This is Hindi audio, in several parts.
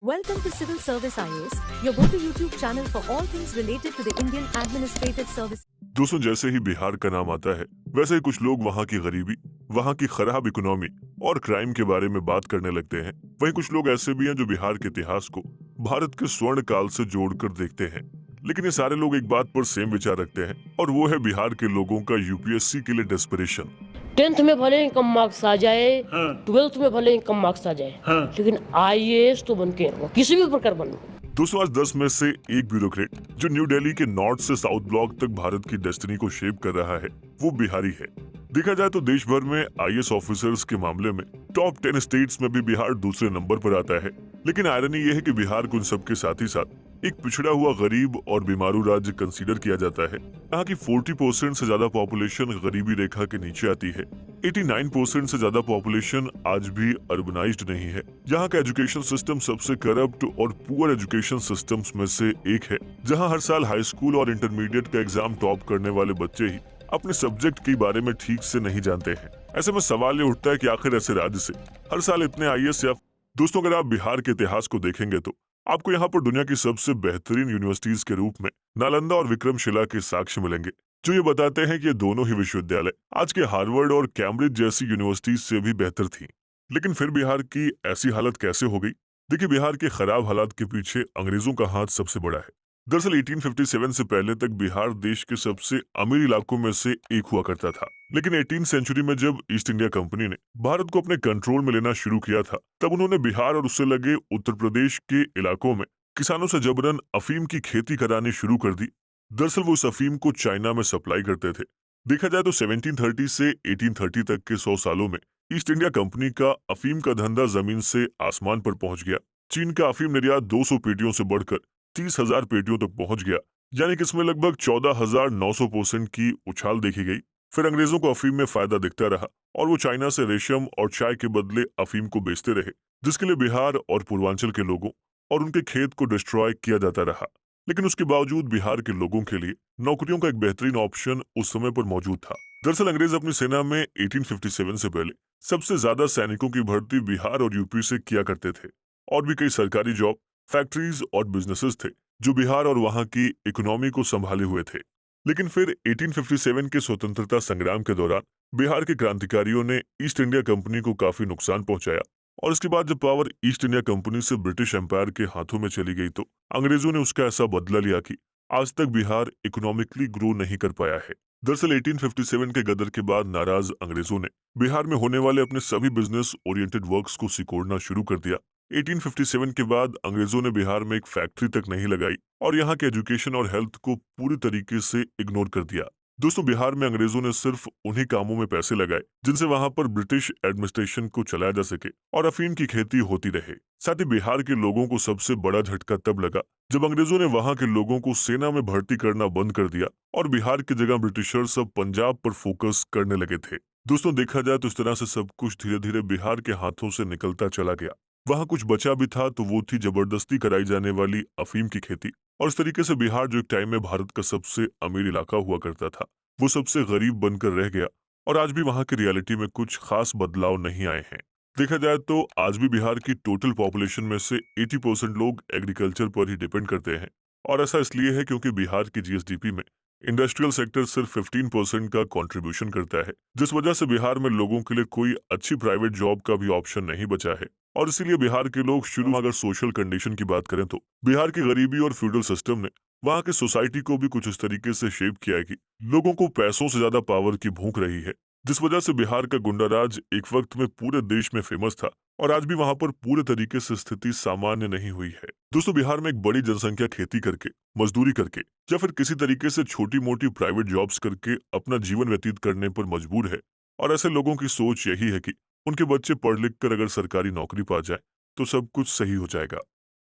Welcome to Civil Service IAS, your go-to YouTube channel for all things related to the Indian Administrative Service. दोस्तों, जैसे ही बिहार का नाम आता है वैसे ही कुछ लोग वहाँ की गरीबी, वहाँ की खराब इकोनॉमी और क्राइम के बारे में बात करने लगते हैं। वहीं कुछ लोग ऐसे भी हैं जो बिहार के इतिहास को भारत के स्वर्ण काल से जोड़कर देखते हैं। लेकिन ये सारे लोग एक बात पर सेम विचार रखते हैं और वो है बिहार के लोगों का यूपीएससी के लिए डेस्परेशन। 10th में भले ही कम मार्क्स आ जाए, 12th में भले ही कम मार्क्स आ जाए, लेकिन आईएएस तो बन के रहूंगा, किसी भी प्रकार बनूंगा। दोस्तों, आज 10 में से एक ब्यूरोक्रेट जो न्यू दिल्ली के नॉर्थ से साउथ ब्लॉक तक भारत की डेस्टिनी को शेप कर रहा है वो बिहारी है। देखा जाए तो देश भर में आईएएस ऑफिसर्स के मामले में टॉप 10 स्टेट्स में भी बिहार दूसरे नंबर पर आता है। लेकिन आयरनी ये है कि बिहार को उन सबके साथ ही साथ एक पिछड़ा हुआ गरीब और बीमारू राज्य कंसीडर किया जाता है। यहाँ की 40% से ज्यादा पॉपुलेशन गरीबी रेखा के नीचे आती है। 89% से ज्यादा पॉपुलेशन आज भी अर्बनाइज्ड नहीं है। यहाँ का एजुकेशन सिस्टम सबसे करप्ट और पुअर एजुकेशन सिस्टम्स में से एक है, जहाँ हर साल हाई स्कूल और इंटरमीडिएट का एग्जाम टॉप करने वाले बच्चे ही अपने सब्जेक्ट के बारे में ठीक से नहीं जानते हैं। ऐसे में सवाल ये उठता है कि आखिर ऐसे राज्य से हर साल इतने आईएएस या दोस्तों, अगर आप बिहार के इतिहास को देखेंगे तो आपको यहाँ पर दुनिया की सबसे बेहतरीन यूनिवर्सिटीज के रूप में नालंदा और विक्रमशिला के साक्ष्य मिलेंगे, जो ये बताते हैं कि ये दोनों ही विश्वविद्यालय आज के हार्वर्ड और कैम्ब्रिज जैसी यूनिवर्सिटीज से भी बेहतर थी। लेकिन फिर बिहार की ऐसी हालत कैसे हो गई? देखिए, बिहार के खराब हालात के पीछे अंग्रेजों का हाथ सबसे बड़ा है। दरअसल 1857 से पहले तक बिहार देश के सबसे अमीर इलाकों में से एक हुआ करता था। लेकिन 18वीं सेंचुरी में जब ईस्ट इंडिया कंपनी ने भारत को अपने कंट्रोल में लेना शुरू किया था, तब उन्होंने बिहार और उससे लगे उत्तर प्रदेश के इलाकों में किसानों से जबरन अफीम की खेती करानी शुरू कर दी। दरअसल वो उस अफीम को चाइना में सप्लाई करते थे। देखा जाए तो 1730 से 1830 तक के 100 सालों में ईस्ट इंडिया कंपनी का अफीम का धंधा जमीन से आसमान पर पहुंच गया। चीन का अफीम निर्यात 200 पेटियों से बढ़कर 30,000 पेटियों तक पहुंच गया, यानी कि इसमें लगभग 14,900% की उछाल देखी गई। फिर अंग्रेजों को अफीम में फायदा दिखता रहा और वो चाइना से रेशम और चाय के बदले अफीम को बेचते रहे, जिसके लिए बिहार और पूर्वांचल के लोगों और उनके खेत को डिस्ट्रॉय किया जाता रहा। लेकिन उसके बावजूद बिहार के लोगों के लिए नौकरियों का एक बेहतरीन ऑप्शन उस समय पर मौजूद था। दरअसल अंग्रेज अपनी सेना में 1857 से पहले सबसे ज्यादा सैनिकों की भर्ती बिहार और यूपी से किया करते थे। और भी कई सरकारी जॉब, फैक्ट्रीज और बिजनेसेस थे जो बिहार और वहां की इकोनॉमी को संभाले हुए थे। लेकिन फिर 1857 के स्वतंत्रता संग्राम के दौरान बिहार के क्रांतिकारियों ने ईस्ट इंडिया कंपनी को काफी नुकसान पहुंचाया और इसके बाद जब पावर ईस्ट इंडिया कंपनी से ब्रिटिश एम्पायर के हाथों में चली गई तो अंग्रेजों ने उसका ऐसा बदला लिया कि आज तक बिहार इकोनॉमिकली ग्रो नहीं कर पाया है। दरअसल 1857 के गदर के बाद नाराज अंग्रेजों ने बिहार में होने वाले अपने सभी बिजनेस ओरिएंटेड वर्क्स को सिकोड़ना शुरू कर दिया। 1857 के बाद अंग्रेजों ने बिहार में एक फैक्ट्री तक नहीं लगाई और यहाँ के एजुकेशन और हेल्थ को पूरी तरीके से इग्नोर कर दिया। दोस्तों, बिहार में अंग्रेजों ने सिर्फ उन्हीं कामों में पैसे लगाए जिनसे वहां पर ब्रिटिश एडमिनिस्ट्रेशन को चलाया जा सके और अफीम की खेती होती रहे। साथ ही बिहार के लोगों को सबसे बड़ा झटका तब लगा जब अंग्रेजों ने वहां के लोगों को सेना में भर्ती करना बंद कर दिया और बिहार की जगह ब्रिटिशर्स सब पंजाब पर फोकस करने लगे थे। दोस्तों, देखा जाए तो इस तरह से सब कुछ धीरे धीरे बिहार के हाथों से निकलता चला गया। वहां कुछ बचा भी था तो वो थी जबरदस्ती कराई जाने वाली अफीम की खेती। और इस तरीके से बिहार, जो एक टाइम में भारत का सबसे अमीर इलाका हुआ करता था, वो सबसे गरीब बनकर रह गया और आज भी वहां की रियलिटी में कुछ खास बदलाव नहीं आए हैं। देखा जाए तो आज भी बिहार की टोटल पॉपुलेशन में से 80% लोग एग्रीकल्चर पर ही डिपेंड करते हैं और ऐसा इसलिए है क्योंकि बिहार की जीएसडीपी में इंडस्ट्रियल सेक्टर सिर्फ 15% का कंट्रीब्यूशन करता है, जिस वजह से बिहार में लोगों के लिए कोई अच्छी प्राइवेट जॉब का भी ऑप्शन नहीं बचा है। और इसीलिए बिहार के लोग शुरू में, अगर सोशल कंडीशन की बात करें तो बिहार की गरीबी और फ्यूडल सिस्टम ने वहाँ की सोसाइटी को भी कुछ इस तरीके से शेप किया है कि लोगों को पैसों से ज्यादा पावर की भूख रही है, जिस वजह से बिहार का गुंडा राज एक वक्त में पूरे देश में फेमस था और आज भी वहां पर पूरे तरीके से स्थिति सामान्य नहीं हुई है। दोस्तों, बिहार में एक बड़ी जनसंख्या खेती करके, मजदूरी करके या फिर किसी तरीके से छोटी मोटी प्राइवेट जॉब्स करके अपना जीवन व्यतीत करने पर मजबूर है और ऐसे लोगों की सोच यही है कि उनके बच्चे पढ़ लिख कर अगर सरकारी नौकरी पा जाए तो सब कुछ सही हो जाएगा।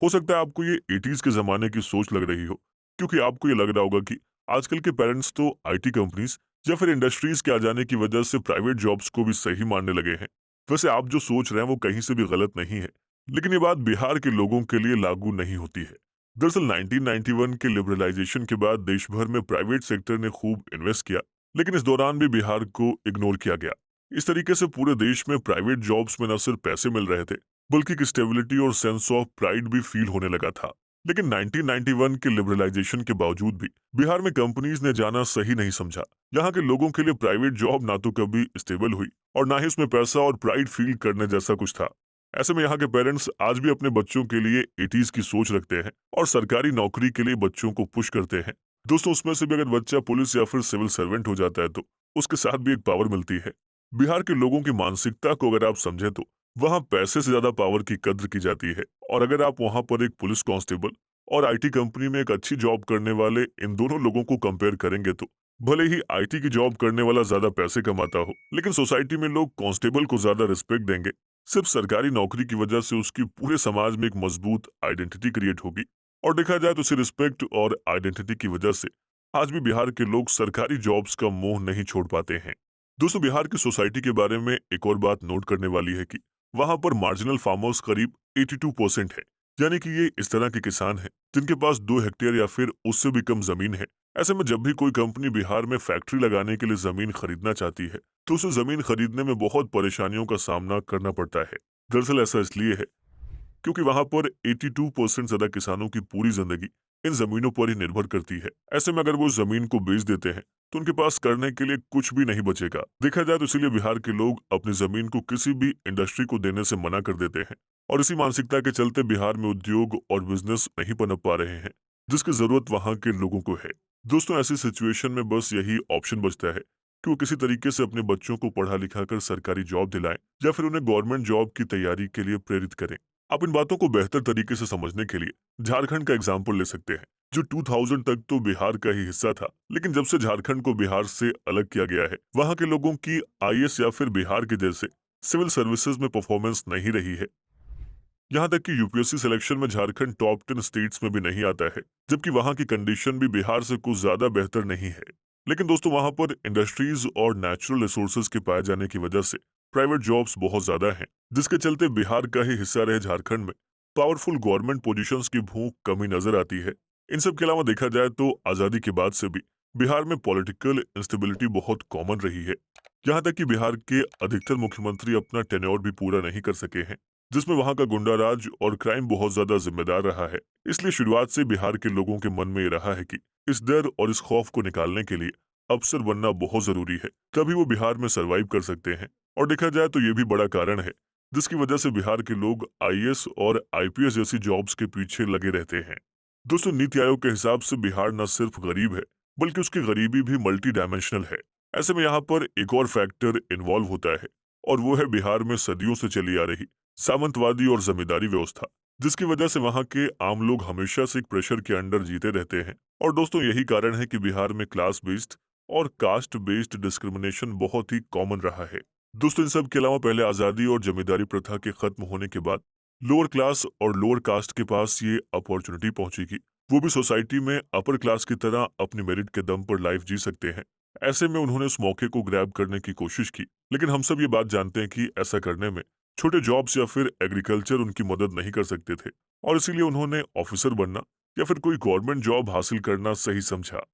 हो सकता है आपको ये 80s के जमाने की सोच लग रही हो, क्योंकि आपको ये लग रहा होगा कि आजकल के पेरेंट्स तो आईटी कंपनीज या फिर इंडस्ट्रीज के आ जाने की वजह से प्राइवेट जॉब्स को भी सही मानने लगे हैं। वैसे आप जो सोच रहे हैं वो कहीं से भी गलत नहीं है, लेकिन ये बात बिहार के लोगों के लिए लागू नहीं होती है। दरअसल 1991 के लिबरलाइजेशन के बाद देश भर में प्राइवेट सेक्टर ने खूब इन्वेस्ट किया, लेकिन इस दौरान भी बिहार को इग्नोर किया गया। इस तरीके से पूरे देश में प्राइवेट जॉब्स में न सिर्फ पैसे मिल रहे थे बल्कि एक स्टेबिलिटी और सेंस ऑफ प्राइड भी फील होने लगा था। लेकिन 1991 के लिबरलाइजेशन के बावजूद भी बिहार में कंपनीज ने जाना सही नहीं समझा। यहाँ के लोगों के लिए प्राइवेट जॉब ना तो कभी स्टेबल हुई और ना ही उसमें पैसा और प्राइड फील करने जैसा कुछ था। ऐसे में यहाँ के पेरेंट्स आज भी अपने बच्चों के लिए 80s की सोच रखते हैं और सरकारी नौकरी के लिए बच्चों को पुश करते हैं। दोस्तों, उसमें से भी अगर बच्चा पुलिस या फिर सिविल सर्वेंट हो जाता है तो उसके साथ भी एक पावर मिलती है। बिहार के लोगों की मानसिकता को अगर आप समझें तो वहाँ पैसे से ज्यादा पावर की कद्र की जाती है। और अगर आप वहाँ पर एक पुलिस कांस्टेबल और आईटी कंपनी में एक अच्छी जॉब करने वाले इन दोनों लोगों को कंपेयर करेंगे तो भले ही आईटी की जॉब करने वाला ज्यादा पैसे कमाता हो, लेकिन सोसाइटी में लोग कांस्टेबल को ज्यादा रिस्पेक्ट देंगे। सिर्फ सरकारी नौकरी की वजह से उसकी पूरे समाज में एक मजबूत आइडेंटिटी क्रिएट होगी। और देखा जाए तो इसी रिस्पेक्ट और आइडेंटिटी की वजह से आज भी बिहार के लोग सरकारी जॉब्स का मोह नहीं छोड़ पाते हैं। दोस्तों, बिहार की सोसाइटी के बारे में एक और बात नोट करने वाली है कि वहां पर मार्जिनल फार्मर्स करीब 82% है। यानी कि ये इस तरह के किसान हैं जिनके पास 2 हेक्टेयर या फिर उससे भी कम जमीन है। ऐसे में जब भी कोई कंपनी बिहार में फैक्ट्री लगाने के लिए जमीन खरीदना चाहती है तो उसे जमीन खरीदने में बहुत परेशानियों का सामना करना पड़ता है। दरअसल ऐसा इसलिए है क्योंकि वहां पर 82% ज्यादा किसानों की पूरी जिंदगी इन जमीनों पर ही निर्भर करती है। ऐसे में अगर वो जमीन को बेच देते हैं तो उनके पास करने के लिए कुछ भी नहीं बचेगा। देखा जाए तो इसीलिए बिहार के लोग अपनी जमीन को किसी भी इंडस्ट्री को देने से मना कर देते हैं और इसी मानसिकता के चलते बिहार में उद्योग और बिजनेस नहीं पनप पा रहे हैं जिसकी जरूरत वहां के लोगों को है। दोस्तों, ऐसी सिचुएशन में बस यही ऑप्शन बचता है कि वो किसी तरीके से अपने बच्चों को पढ़ा लिखा कर सरकारी जॉब दिलाएं या फिर उन्हें गवर्नमेंट जॉब की तैयारी के लिए प्रेरित करें। आप इन बातों को बेहतर तरीके से समझने के लिए झारखंड का एग्जाम्पल ले सकते हैं, जो 2000 तक तो बिहार का ही हिस्सा था, लेकिन जब से झारखंड को बिहार से अलग किया गया है वहां के लोगों की आईएएस या फिर बिहार के जैसे सिविल सर्विसेज में परफॉर्मेंस नहीं रही है। यहाँ तक कि यूपीएससी सिलेक्शन में झारखंड टॉप 10 स्टेट्स में भी नहीं आता है, जबकि वहाँ की कंडीशन भी बिहार से कुछ ज्यादा बेहतर नहीं है। लेकिन दोस्तों, वहाँ पर इंडस्ट्रीज और नेचुरल रिसोर्सेज के पाए जाने की वजह से प्राइवेट जॉब्स बहुत ज्यादा हैं, जिसके चलते बिहार का ही हिस्सा रहे झारखंड में पावरफुल गवर्नमेंट पोजीशंस की भूख कमी नजर आती है। इन सब के अलावा देखा जाए तो आजादी के बाद से भी बिहार में पॉलिटिकल इंस्टेबिलिटी बहुत कॉमन रही है। यहाँ तक कि बिहार के अधिकतर मुख्यमंत्री अपना टेन्योर भी पूरा नहीं कर सके हैं, जिसमें वहां का गुंडाराज और क्राइम बहुत ज्यादा जिम्मेदार रहा है। इसलिए शुरुआत से बिहार के लोगों के मन में ये रहा है कि इस डर और इस खौफ को निकालने के लिए अफसर बनना बहुत जरूरी है, तभी वो बिहार में सरवाइव कर सकते हैं। और देखा जाए तो ये भी बड़ा कारण है जिसकी वजह से बिहार के लोग आईएएस और आईपीएस जैसी जॉब्स के पीछे लगे रहते हैं। दोस्तों, नीति आयोग के हिसाब से बिहार न सिर्फ गरीब है बल्कि उसकी गरीबी भी मल्टी डायमेंशनल है। ऐसे में यहाँ पर एक और फैक्टर इन्वॉल्व होता है और वो है बिहार में सदियों से चली आ रही सामंतवादी और जमींदारी व्यवस्था, जिसकी वजह से वहाँ के आम लोग हमेशा से एक प्रेशर के अंडर जीते रहते हैं। और दोस्तों, यही कारण है कि बिहार में क्लास बेस्ड और कास्ट बेस्ड डिस्क्रिमिनेशन बहुत ही कॉमन रहा है। दोस्तों, इन सब के अलावा पहले आजादी और जमींदारी प्रथा के खत्म होने के बाद लोअर क्लास और लोअर कास्ट के पास ये अपॉर्चुनिटी पहुंची कि वो भी सोसाइटी में अपर क्लास की तरह अपनी मेरिट के दम पर लाइफ जी सकते हैं। ऐसे में उन्होंने उस मौके को ग्रैब करने की कोशिश की, लेकिन हम सब ये बात जानते हैं कि ऐसा करने में छोटे जॉब्स या फिर एग्रीकल्चर उनकी मदद नहीं कर सकते थे और इसीलिए उन्होंने ऑफिसर बनना या फिर कोई गवर्नमेंट जॉब हासिल करना सही समझा।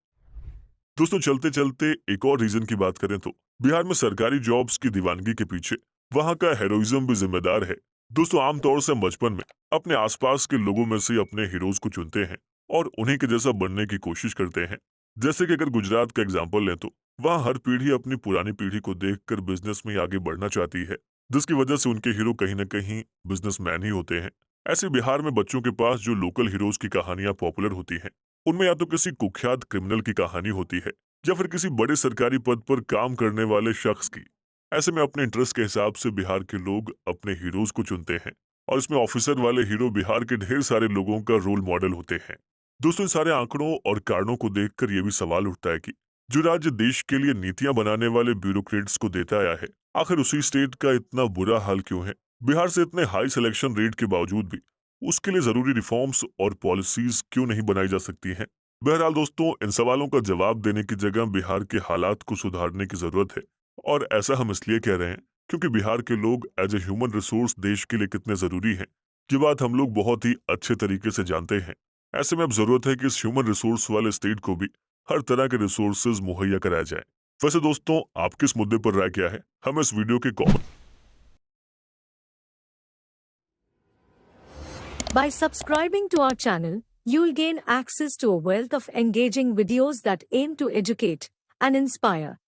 दोस्तों, चलते चलते एक और रीजन की बात करें तो बिहार में सरकारी जॉब्स की दीवानगी के पीछे वहाँ का हेरोइज्म भी जिम्मेदार है। दोस्तों, आमतौर से हम बचपन में अपने आसपास के लोगों में से अपने हीरोज को चुनते हैं और उन्हीं के जैसा बनने की कोशिश करते हैं। जैसे कि अगर गुजरात का एग्जाम्पल लें तो वहाँ हर पीढ़ी अपनी पुरानी पीढ़ी को देखकर बिजनेस में आगे बढ़ना चाहती है, जिसकी वजह से उनके हीरो कहीं न कहीं बिजनेसमैन ही होते हैं। ऐसे बिहार में बच्चों के पास जो लोकल हीरोज की कहानियां पॉपुलर होती हैं, उनमें या तो किसी कुख्यात क्रिमिनल की कहानी होती है या फिर किसी बड़े सरकारी पद पर काम करने वाले शख्स की। ऐसे में अपने इंटरेस्ट के हिसाब से बिहार के लोग अपने हीरोज को चुनते हैं और इसमें ऑफिसर वाले हीरो बिहार के ढेर सारे लोगों का रोल मॉडल होते हैं। दोस्तों, इन सारे आंकड़ों और कारणों को देखकर यह भी सवाल उठता है कि जो राज्य देश के लिए नीतियां बनाने वाले ब्यूरोक्रेट्स को देता आया है, आखिर उसी स्टेट का इतना बुरा हाल क्यों है? बिहार से इतने हाई सिलेक्शन रेट के बावजूद भी उसके लिए जरूरी रिफॉर्म्स और पॉलिसीज क्यों नहीं बनाई जा सकती हैं? बहरहाल दोस्तों, इन सवालों का जवाब देने की जगह बिहार के हालात को सुधारने की जरूरत है और ऐसा हम इसलिए कह रहे हैं क्योंकि बिहार के लोग एज ए ह्यूमन रिसोर्स देश के लिए कितने जरूरी हैं, ये बात हम लोग बहुत ही अच्छे तरीके से जानते हैं। ऐसे में अब जरूरत है कि इस ह्यूमन रिसोर्स वाले स्टेट को भी हर तरह के रिसोर्सेज मुहैया कराया जाए। वैसे दोस्तों, आपके इस मुद्दे पर राय क्या है? हमें इस वीडियो के comment By subscribing to our channel, you'll gain access to a wealth of engaging videos that aim to educate and inspire.